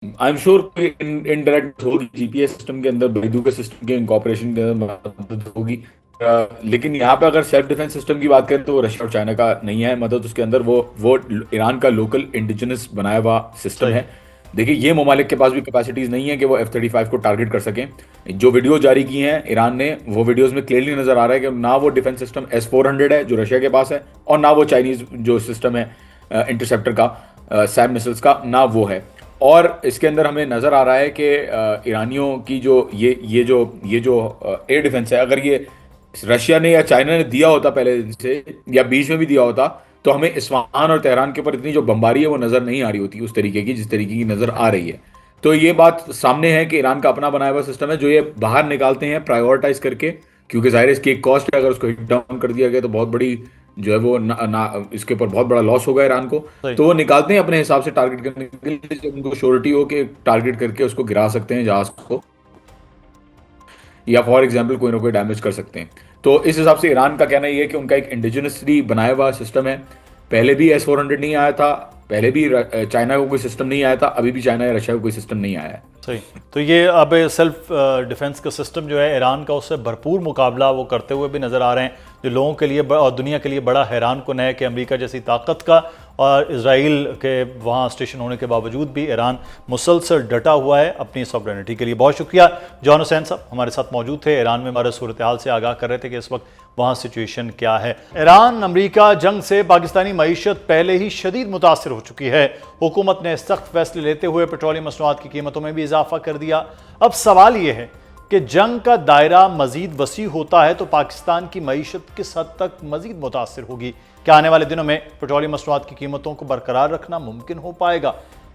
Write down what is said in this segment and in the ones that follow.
I am sure कोई indirect होगी GPS system के अंदर, बैडू के सिस्टम के इंकॉर्पोरेशन के अंदर मदद होगी। लेकिन यहाँ पे अगर सेल्फ डिफेंस सिस्टम की बात करें तो रशिया और चाइना का नहीं है मदद उसके अंदर। वो ईरान का लोकल इंडिजिनस बनाया हुआ सिस्टम सही। है। देखिए, ये ममालिक के पास भी कैपेसिटीज नहीं है कि वो F-35 को टारगेट कर सकें। जो वीडियो जारी की हैं ईरान ने, वो वीडियोस में क्लियरली नजर आ रहा है कि ना वो डिफेंस सिस्टम S-400 है जो रशिया के पास है, और ना वो चाइनीज जो सिस्टम है इंटरसेप्टर का, सैम मिसाइल्स का, ना वो है। और इसके अंदर हमें नजर आ रहा है कि ईरानियों की जो ये जो एयर डिफेंस है, अगर ये रशिया ने या चाइना ने दिया होता पहले से, या बीच में भी दिया होता, तो हमें इस्फहान और तेहरान के ऊपर इतनी जो बमबारी है वो नजर नहीं आ रही होती उस तरीके की जिस तरीके की नजर आ रही है। तो ये बात सामने है कि ईरान का अपना बनाया हुआ सिस्टम है जो ये बाहर निकालते हैं प्रायोरिटाइज करके, क्योंकि जाहिर है इसकी एक कॉस्ट है। अगर उसको हिट डाउन कर दिया गया तो बहुत बड़ी जो है वो इसके ऊपर बहुत बड़ा लॉस होगा ईरान को। सही। तो वो निकालते हैं अपने हिसाब से टारगेट करने के लिए, जब उनको श्योरिटी हो कि टारगेट करके उसको गिरा सकते हैं जहाज को, या फॉर एग्जाम्पल कोई ना कोई डैमेज कर सकते हैं। तो इस हिसाब से ईरान का कहना ये है कि उनका एक इंडिजिनसली बनाया हुआ सिस्टम है। पहले भी S-400 नहीं आया था, पहले भी चाइना को कोई सिस्टम नहीं आया था, अभी भी चाइना या रशिया को कोई सिस्टम नहीं आया है। सही। तो ये अब सेल्फ डिफेंस का सिस्टम जो है ईरान का, उससे भरपूर मुकाबला वो करते हुए भी नज़र आ रहे हैं, जो लोगों के लिए और दुनिया के लिए बड़ा हैरान कुन है कि अमेरिका जैसी ताकत का और इसराइल के वहाँ स्टेशन होने के बावजूद भी ईरान मुसलसल डटा हुआ है अपनी सॉवरेनिटी के लिए। बहुत शुक्रिया जॉन हुसैन साहब हमारे साथ मौजूद थे, ईरान में हमारे सूरत हाल से आगाह कर रहे थे कि इस वक्त वहाँ सिचुएशन क्या है। ईरान अमेरिका जंग से पाकिस्तानी मईशत पहले ही शदीद मुतासर हो चुकी है। हुकूमत ने सख्त फैसले लेते हुए पेट्रोलियम मसनूआत की कीमतों में भी इजाफा कर दिया। अब सवाल यह है कि जंग का दायरा मजीद वसी होता है तो पाकिस्तान की मईशत किस हद तक मजीद मुतासर होगी। क्या आने वाले दिनों में पेट्रोलियम मसनूआत की कीमतों को बरकरार रखना मुमकिन हो पाएगा।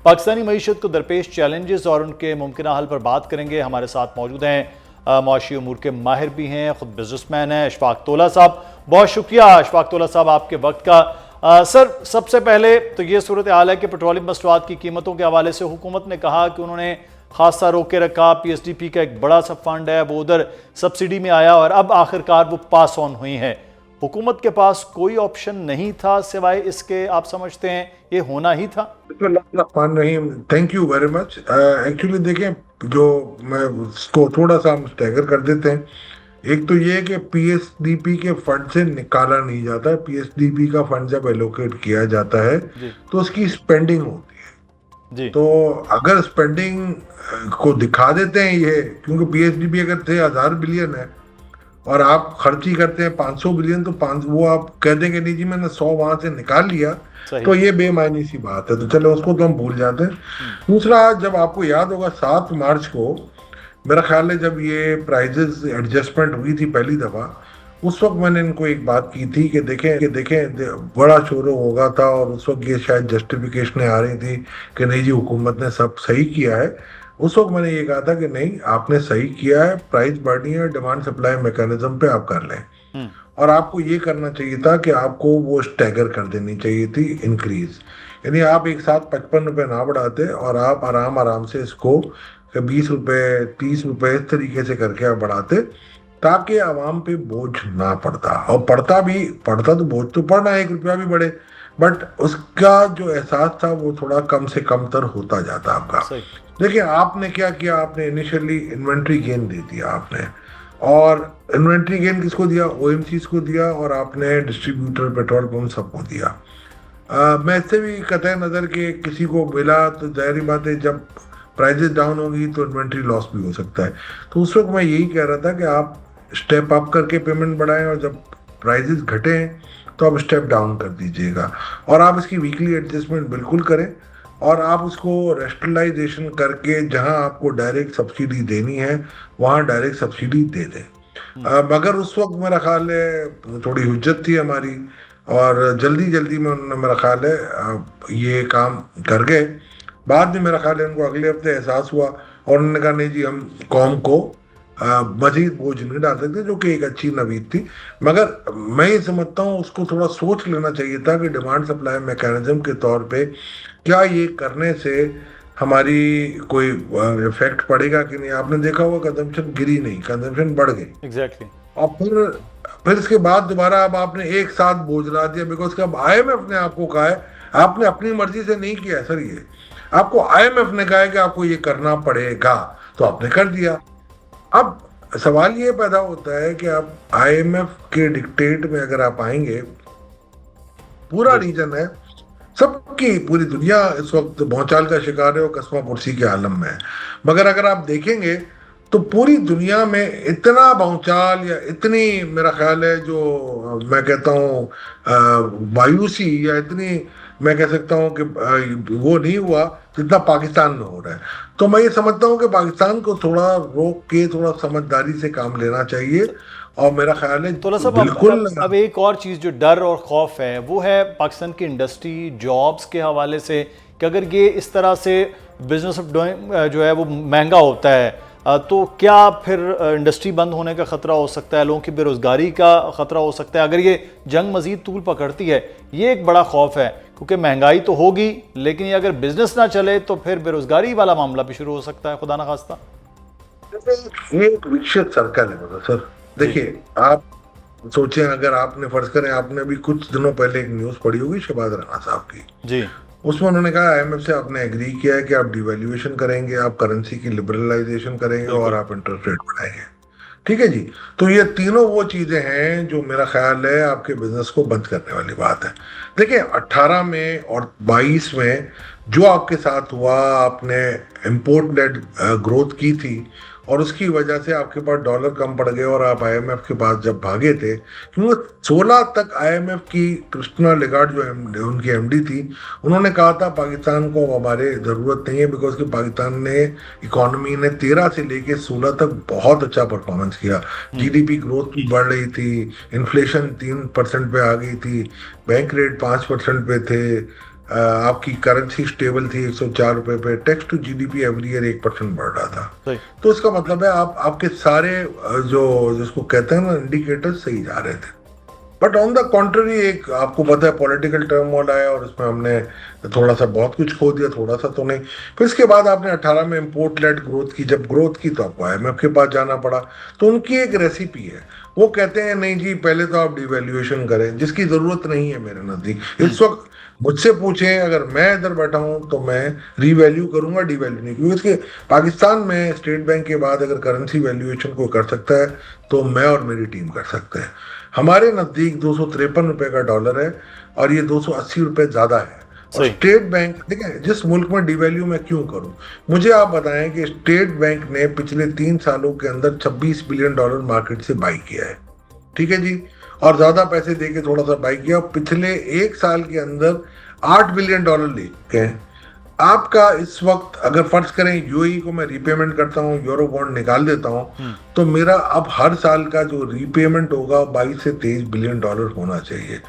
पाकिस्तानी मईशत को दरपेश चैलेंजेस और उनके मुमकिन हल पर बात करेंगे। हमारे साथ मौजूद हैं मुआशी उमूर के माहिर भी हैं, खुद बिजनेसमैन हैं, अशफाक तोला साहब। बहुत शुक्रिया अशफाक तोला साहब आपके वक्त का। सर, सबसे पहले तो ये सूरत हाल है कि पेट्रोलियम मसनूआत की कीमतों के हवाले से हुकूमत ने कहा कि उन्होंने खासा रोक के रखा। PSDP का एक बड़ा सा फंड है, वो उधर सब्सिडी में आया और अब आखिरकार वो पास ऑन हुई है। हुकूमत के पास कोई ऑप्शन नहीं था सिवाय इसके, आप समझते हैं ये होना ही था? Rahim, thank you very much. Actually देखें, जो मैं उसको थोड़ा सा हम स्टैगर कर देते हैं। एक तो ये है कि PSDP के फंड से निकाला नहीं जाता है। PSDP का फंड जब एलोकेट किया जाता है जी तो उसकी स्पेंडिंग होती है। जी। तो अगर स्पेंडिंग को दिखा देते हैं ये, क्योंकि PSDP अगर थे 1000 बिलियन है और आप खर्ची करते हैं 500 बिलियन, तो पाँच वो आप कह देंगे नहीं जी मैंने 100 वहां से निकाल लिया, सही। तो ये बेमायनी सी बात है। तो चलो उसको तो हम भूल जाते हैं। दूसरा, जब आपको याद होगा 7 मार्च को मेरा ख्याल है जब ये प्राइजेस एडजस्टमेंट हुई थी पहली दफा, उस वक्त मैंने इनको एक बात की थी कि देखें बड़ा शोर होगा था, और उस वक्त ये शायद जस्टिफिकेशन आ रही थी कि नहीं जी हुकूमत ने सब सही किया है। उस वक्त मैंने ये कहा था कि नहीं, आपने सही किया है, प्राइस बढ़नी है, डिमांड सप्लाई मैकेनिज्म पे आप कर लें। और आपको ये करना चाहिए था कि आपको वो स्टैगर कर देनी चाहिए थी इंक्रीज, यानी आप एक साथ 55 रुपए ना बढ़ाते और आप आराम आराम से इसको 20 रुपए 30 रुपए इस तरीके से करके आप बढ़ाते, ताकि आवाम पे बोझ ना पड़ता। और पड़ता तो बोझ तो पड़ना, 1 रुपया भी बढ़े, बट उसका जो एहसास था वो थोड़ा कम से कम तर होता जाता आपका। सही। देखिए आपने क्या किया, आपने इनिशियली इन्वेंट्री गेन दे दिया आपने, और इन्वेंट्री गेन किसको दिया? OMCs को दिया, और आपने डिस्ट्रीब्यूटर पेट्रोल पंप सबको दिया। मैं इससे भी कतई नज़र के किसी को मिला तो जाहिर बात है जब प्राइजेस डाउन होगी तो इन्वेंट्री लॉस भी हो सकता है। तो उस वक्त मैं यही कह रहा था कि आप स्टेप अप करके पेमेंट बढ़ाएं, और जब प्राइजेस घटे तो आप स्टेप डाउन कर दीजिएगा, और आप इसकी वीकली एडजस्टमेंट बिल्कुल करें, और आप उसको रेस्टलाइजेशन करके जहां आपको डायरेक्ट सब्सिडी देनी है वहां डायरेक्ट सब्सिडी दे दें। मगर उस वक्त मेरा ख्याल है थोड़ी हुज्जत थी हमारी, और जल्दी जल्दी में उन्होंने मेरा ख्याल है ये काम कर गए। बाद में मेरा ख्याल है उनको अगले हफ्ते एहसास हुआ और उन्होंने कहा नहीं जी हम कौम को मजीद बोझ नहीं डाल सकते, जो कि एक अच्छी नवीद थी। मगर मैं ये समझता हूँ उसको थोड़ा सोच लेना चाहिए था कि डिमांड सप्लाई मैकेनिज्म के तौर पे क्या ये करने से हमारी कोई इफेक्ट पड़ेगा कि नहीं। आपने देखा होगा कंजम्पशन गिरी नहीं, कंजम्पशन बढ़ गई। एग्जैक्टली। और फिर इसके बाद दोबारा अब आपने एक साथ बोझ ला दिया, बिकॉज अब IMF ने आपको कहा है, आपने अपनी मर्जी से नहीं किया सर। ये आपको आईएमएफ ने कहा है कि आपको ये करना पड़ेगा, तो आपने कर दिया। अब सवाल ये पैदा होता है कि आप आईएमएफ के डिक्टेट में अगर आप आएंगे, पूरा रीजन है, सबकी पूरी दुनिया इस वक्त भौचाल का शिकार है और कसमा कुर्सी के आलम में है। मगर अगर आप देखेंगे तो पूरी दुनिया में इतना भौचाल या इतनी, मेरा ख्याल है, जो मैं कहता हूँ वायुसी, या इतनी मैं कह सकता हूँ कि वो नहीं हुआ जितना पाकिस्तान में हो रहा है। तो मैं ये समझता हूँ कि पाकिस्तान को थोड़ा रोक के थोड़ा समझदारी से काम लेना चाहिए। और मेरा ख्याल है तो साहब बिल्कुल अब एक और चीज़ जो डर और खौफ है वो है पाकिस्तान की इंडस्ट्री जॉब्स के हवाले से, कि अगर ये इस तरह से बिजनेस ऑफ डूइंग जो है वो महंगा होता है तो क्या फिर इंडस्ट्री बंद होने का ख़तरा हो सकता है, लोगों की बेरोज़गारी का ख़तरा हो सकता है अगर ये जंग मज़ीद तूल पकड़ती है। ये एक बड़ा खौफ है, क्योंकि महंगाई तो होगी लेकिन ये अगर बिजनेस ना चले तो फिर बेरोज़गारी वाला मामला भी शुरू हो सकता है, खुदा ना खास्ता। ये एक विकसित सर्कल है मतलब सर। देखिए, आप सोचें, अगर आपने फर्ज करें, आपने अभी कुछ दिनों पहले एक न्यूज़ पढ़ी होगी शहबाज राना साहब की जी, उसमें उन्होंने कहा आईएमएफ से आपने एग्री किया है कि आप डिवैल्यूएशन करेंगे, आप करेंसी की लिबरलाइजेशन करेंगे और आप इंटरेस्ट रेट बढ़ाएंगे। ठीक है जी। तो ये तीनों वो चीजें हैं जो मेरा ख्याल है आपके बिजनेस को बंद करने वाली बात है। देखिए, 18 में और 22 में जो आपके साथ हुआ, आपने इंपोर्ट लेड ग्रोथ की थी और उसकी वजह से आपके पास डॉलर कम पड़ गए और आप आईएमएफ के पास जब भागे थे, क्योंकि 16 तक आईएमएफ की क्रिस्टिना लेगार्ड जो उनकी एमडी थी, उन्होंने कहा था पाकिस्तान को हमारे ज़रूरत नहीं है, बिकॉज कि पाकिस्तान ने इकोनॉमी ने 13 से लेके 16 तक बहुत अच्छा परफॉर्मेंस किया। जीडीपी ग्रोथ भी बढ़ रही थी, इन्फ्लेशन 3% पे आ गई थी, बैंक रेट 5% पे थे, आपकी करेंसी स्टेबल थी 104 रुपए पे, tax to GDP every year 1% बढ़ रहा था। तो इसका मतलब है आपके सारे जो जिसको कहते हैं ना इंडिकेटर्स सही जा रहे थे। बट ऑन द कॉन्ट्ररी, एक आपको पता है पॉलिटिकल टर्मोइल आया और उसमें हमने थोड़ा सा बहुत कुछ खो दिया, थोड़ा सा तो नहीं। फिर इसके बाद आपने 18 में इंपोर्ट लेड ग्रोथ की, जब ग्रोथ की तो आपको आईएमएफ के पास जाना पड़ा। तो उनकी एक रेसिपी है, वो कहते हैं नहीं जी पहले तो आप डिवैल्यूएशन करें, जिसकी जरूरत नहीं है मेरे नजदीक। इस वक्त मुझसे पूछें, अगर मैं इधर बैठा हूं तो मैं रीवैल्यू करूंगा, डिवैल्यू नहीं, क्योंकि इसके पाकिस्तान में स्टेट बैंक के बाद अगर करेंसी वैल्यूएशन को कर सकता है तो मैं और मेरी टीम कर सकते हैं। हमारे नजदीक 253 रुपए का डॉलर है और ये 280 रुपए ज्यादा है। और स्टेट बैंक, देखिए, जिस मुल्क में डिवैल्यू मैं क्यों करूं, मुझे आप बताएं कि स्टेट बैंक ने पिछले 3 सालों के अंदर 26 बिलियन डॉलर मार्केट से बाई किया है। ठीक है जी, और ज्यादा पैसे देके थोड़ा सा बाई किया। पिछले 1 साल के अंदर 8 बिलियन डॉलर ले चुके हैं। आपका इस वक्त अगर फर्ज करें यूएई को मैं रीपेमेंट करता हूँ, यूरो बॉन्ड निकाल देता हूँ, तो मेरा अब हर साल का जो रीपेमेंट होगा 22 से 23 बिलियन डॉलर होना चाहिए।